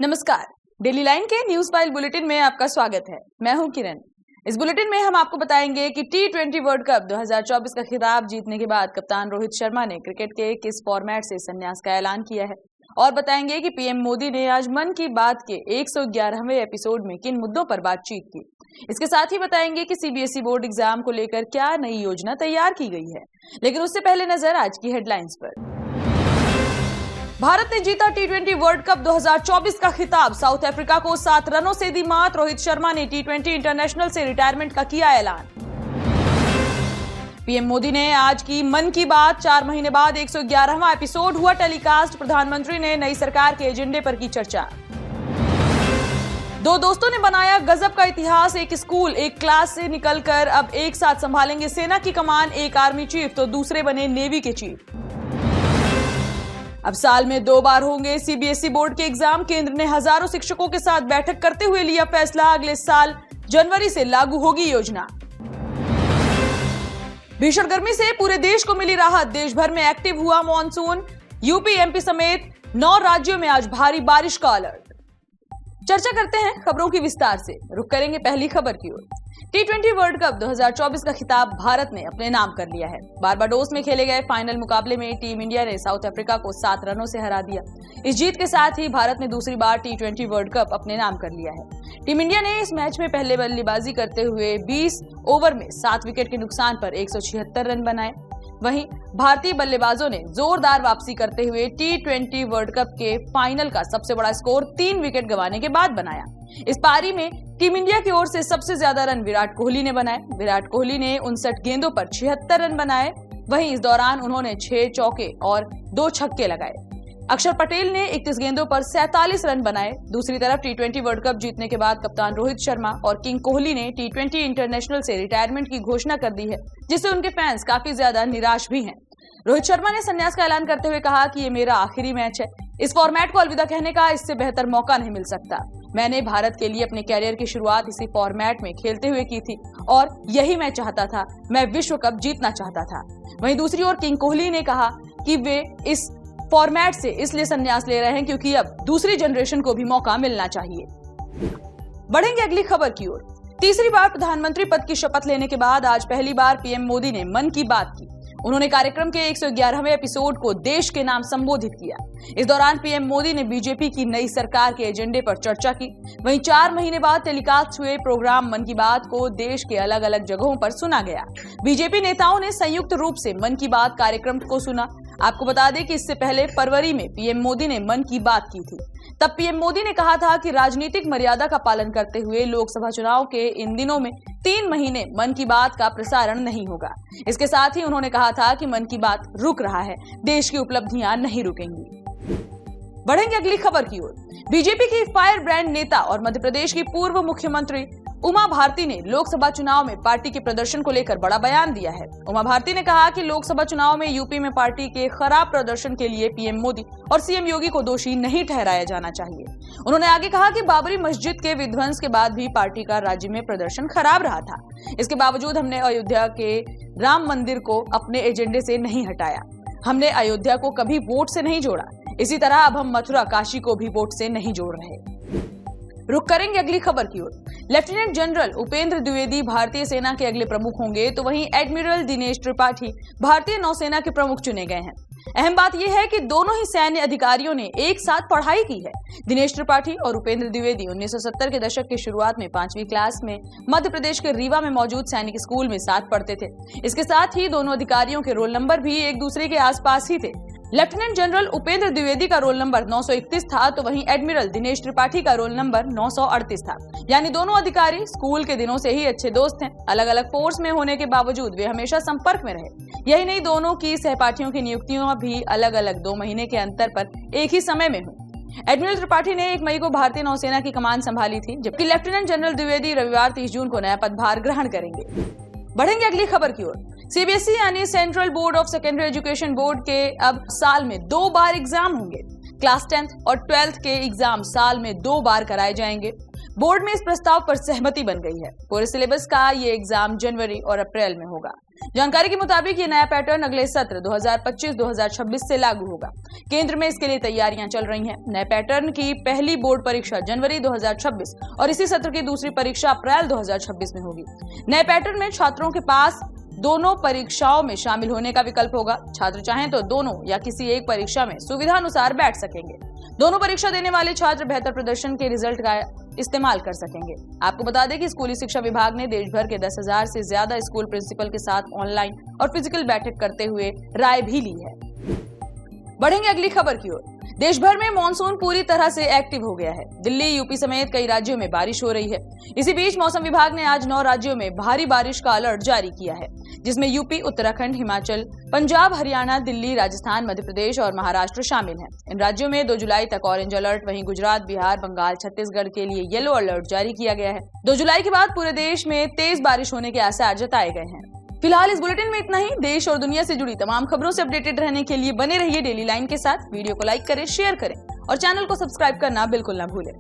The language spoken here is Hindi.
नमस्कार। डेली लाइन के न्यूज फाइल बुलेटिन में आपका स्वागत है। मैं हूं किरण। इस बुलेटिन में हम आपको बताएंगे कि T20 वर्ल्ड कप 2024 का खिताब जीतने के बाद कप्तान रोहित शर्मा ने क्रिकेट के किस फॉर्मेट से संन्यास का ऐलान किया है, और बताएंगे कि पीएम मोदी ने आज मन की बात के 111वें एपिसोड में किन मुद्दों पर बातचीत की। इसके साथ ही बताएंगे कि सीबीएसई बोर्ड एग्जाम को लेकर क्या नई योजना तैयार की गई है। लेकिन उससे पहले नजर आज की हेडलाइंस पर। भारत ने जीता T20 वर्ल्ड कप 2024 का खिताब। साउथ अफ्रीका को 7 रनों से दी मात। रोहित शर्मा ने T20 इंटरनेशनल से रिटायरमेंट का किया ऐलान। पीएम मोदी ने आज की मन की बात। 4 महीने बाद 111वां एपिसोड हुआ टेलीकास्ट। प्रधानमंत्री ने नई सरकार के एजेंडे पर की चर्चा। दो दोस्तों ने बनाया गजब का इतिहास। एक स्कूल एक क्लास से निकलकर अब एक साथ संभालेंगे सेना की कमान। एक आर्मी चीफ तो दूसरे बने नेवी के चीफ। अब साल में 2 बार होंगे सीबीएसई बोर्ड के एग्जाम। केंद्र ने हजारों शिक्षकों के साथ बैठक करते हुए लिया फैसला। अगले साल जनवरी से लागू होगी योजना। भीषण गर्मी से पूरे देश को मिली राहत। देश भर में एक्टिव हुआ मॉनसून। यूपी एमपी समेत 9 राज्यों में आज भारी बारिश का अलर्ट। चर्चा करते हैं खबरों की विस्तार से। रुक करेंगे पहली खबर की ओर। T20 वर्ल्ड कप 2024 का खिताब भारत ने अपने नाम कर लिया है। बारबाडोस में खेले गए फाइनल मुकाबले में टीम इंडिया ने साउथ अफ्रीका को 7 रनों से हरा दिया। इस जीत के साथ ही भारत ने दूसरी बार T20 वर्ल्ड कप अपने नाम कर लिया है। टीम इंडिया ने इस मैच में पहले बल्लेबाजी करते हुए 20 ओवर में 7 विकेट के नुकसान पर 176 रन बनाए। वहीं भारतीय बल्लेबाजों ने जोरदार वापसी करते हुए T20 वर्ल्ड कप के फाइनल का सबसे बड़ा स्कोर 3 विकेट गंवाने के बाद बनाया। इस पारी में टीम इंडिया की ओर से सबसे ज्यादा रन विराट कोहली ने बनाए। विराट कोहली ने 59 गेंदों पर 76 रन बनाए। वहीं इस दौरान उन्होंने 6 चौके और 2 छक्के लगाए। अक्षर पटेल ने 31 गेंदों पर 47 रन बनाए। दूसरी तरफ T20 वर्ल्ड कप जीतने के बाद कप्तान रोहित शर्मा और किंग कोहली ने T20 इंटरनेशनल से रिटायरमेंट की घोषणा कर दी है, जिससे उनके फैंस काफी ज्यादा निराश भी हैं। रोहित शर्मा ने संन्यास का ऐलान करते हुए कहा कि ये मेरा आखिरी मैच है। इस फॉर्मेट को अलविदा कहने का इससे बेहतर मौका नहीं मिल सकता। मैंने भारत के लिए अपने कैरियर की शुरुआत इसी फॉर्मेट में खेलते हुए की थी और यही मैं चाहता था। मैं विश्व कप जीतना चाहता था। वहीं दूसरी ओर किंग कोहली ने कहा कि वे इस फॉर्मेट से इसलिए संन्यास ले रहे हैं क्योंकि अब दूसरी जनरेशन को भी मौका मिलना चाहिए। बढ़ेंगे अगली खबर की ओर। तीसरी बार प्रधानमंत्री पद की शपथ लेने के बाद आज पहली बार पीएम मोदी ने मन की बात की। उन्होंने कार्यक्रम के 111वें एपिसोड को देश के नाम संबोधित किया। इस दौरान पीएम मोदी ने बीजेपी की नई सरकार के एजेंडे पर चर्चा की। वहीं 4 महीने बाद टेलीकास्ट हुए प्रोग्राम मन की बात को देश के अलग अलग जगहों पर सुना गया। बीजेपी नेताओं ने संयुक्त रूप से मन की बात कार्यक्रम को सुना। आपको बता दें कि इससे पहले फरवरी में पीएम मोदी ने मन की बात की थी। तब पीएम मोदी ने कहा था कि राजनीतिक मर्यादा का पालन करते हुए लोकसभा चुनाव के इन दिनों में 3 महीने मन की बात का प्रसारण नहीं होगा। इसके साथ ही उन्होंने कहा था कि मन की बात रुक रहा है, देश की उपलब्धियां नहीं रुकेंगी। बढ़ेंगे अगली खबर की ओर। बीजेपी की फायर ब्रांड नेता और मध्य प्रदेश की पूर्व मुख्यमंत्री उमा भारती ने लोकसभा चुनाव में पार्टी के प्रदर्शन को लेकर बड़ा बयान दिया है। उमा भारती ने कहा कि लोकसभा चुनाव में यूपी में पार्टी के खराब प्रदर्शन के लिए पीएम मोदी और सीएम योगी को दोषी नहीं ठहराया जाना चाहिए। उन्होंने आगे कहा कि बाबरी मस्जिद के विध्वंस के बाद भी पार्टी का राज्य में प्रदर्शन खराब रहा था। इसके बावजूद हमने अयोध्या के राम मंदिर को अपने एजेंडे से नहीं हटाया। हमने अयोध्या को कभी वोट से नहीं जोड़ा। इसी तरह अब हम मथुरा काशी को भी वोट से नहीं जोड़ रहे। रुक करेंगे अगली खबर की ओर। लेफ्टिनेंट जनरल उपेंद्र द्विवेदी भारतीय सेना के अगले प्रमुख होंगे, तो वहीं एडमिरल दिनेश त्रिपाठी भारतीय नौसेना के प्रमुख चुने गए हैं। अहम बात यह है कि दोनों ही सैन्य अधिकारियों ने एक साथ पढ़ाई की है। दिनेश त्रिपाठी और उपेंद्र द्विवेदी 1970 के दशक की शुरुआत में 5वीं क्लास में मध्य प्रदेश के रीवा में मौजूद सैनिक स्कूल में साथ पढ़ते थे। इसके साथ ही दोनों अधिकारियों के रोल नंबर भी एक दूसरे के आसपास ही थे। लेफ्टिनेंट जनरल उपेंद्र द्विवेदी का रोल नंबर 931 था, तो वहीं एडमिरल दिनेश त्रिपाठी का रोल नंबर 938 था। यानी दोनों अधिकारी स्कूल के दिनों से ही अच्छे दोस्त हैं। अलग अलग फोर्स में होने के बावजूद वे हमेशा संपर्क में रहे। यही नहीं, दोनों की सहपाठियों की नियुक्तियां भी अलग अलग 2 महीने के अंतर पर एक ही समय में हुई। एडमिरल त्रिपाठी ने 1 मई को भारतीय नौसेना की कमान संभाली थी, जबकि लेफ्टिनेंट जनरल द्विवेदी रविवार 30 जून को नया पदभार ग्रहण करेंगे। बढ़ेंगे अगली खबर की ओर। सीबीएसई यानी central board of secondary education board के अब साल में 2 बार एग्जाम होंगे। क्लास 10th और 12th के एग्जाम साल में 2 बार कराए जाएंगे। बोर्ड में इस प्रस्ताव पर सहमति बन गई है। पूरे सिलेबस का ये एग्जाम जनवरी और अप्रैल में होगा। जानकारी के मुताबिक ये नया पैटर्न अगले सत्र 2025-2026 से लागू होगा। केंद्र में इसके लिए तैयारियां चल रही हैं। नए पैटर्न की पहली बोर्ड परीक्षा जनवरी 2026 और इसी सत्र की दूसरी परीक्षा अप्रैल 2026 में होगी। नए पैटर्न में छात्रों के पास दोनों परीक्षाओं में शामिल होने का विकल्प होगा। छात्र चाहें तो दोनों या किसी एक परीक्षा में सुविधा अनुसार बैठ सकेंगे। दोनों परीक्षा देने वाले छात्र बेहतर प्रदर्शन के रिजल्ट का इस्तेमाल कर सकेंगे। आपको बता दें कि स्कूली शिक्षा विभाग ने देश भर के 10,000 से ज्यादा स्कूल प्रिंसिपल के साथ ऑनलाइन और फिजिकल बैठक करते हुए राय भी ली है। बढ़ेंगे अगली खबर की ओर। देश भर में मानसून पूरी तरह से एक्टिव हो गया है। दिल्ली, यूपी समेत कई राज्यों में बारिश हो रही है। इसी बीच मौसम विभाग ने आज 9 राज्यों में भारी बारिश का अलर्ट जारी किया है, जिसमें यूपी, उत्तराखंड, हिमाचल, पंजाब, हरियाणा, दिल्ली, राजस्थान, मध्य प्रदेश और महाराष्ट्र शामिल हैं। इन राज्यों में 2 जुलाई तक ऑरेंज अलर्ट, वहीं गुजरात, बिहार, बंगाल, छत्तीसगढ़ के लिए येलो अलर्ट जारी किया गया है। 2 जुलाई के बाद पूरे देश में तेज बारिश होने के आसार जताए गए हैं। फिलहाल इस बुलेटिन में इतना ही। देश और दुनिया से जुड़ी तमाम खबरों से अपडेटेड रहने के लिए बने रहिए डेली लाइन के साथ। वीडियो को लाइक करें, शेयर करें और चैनल को सब्सक्राइब करना बिल्कुल ना भूलें।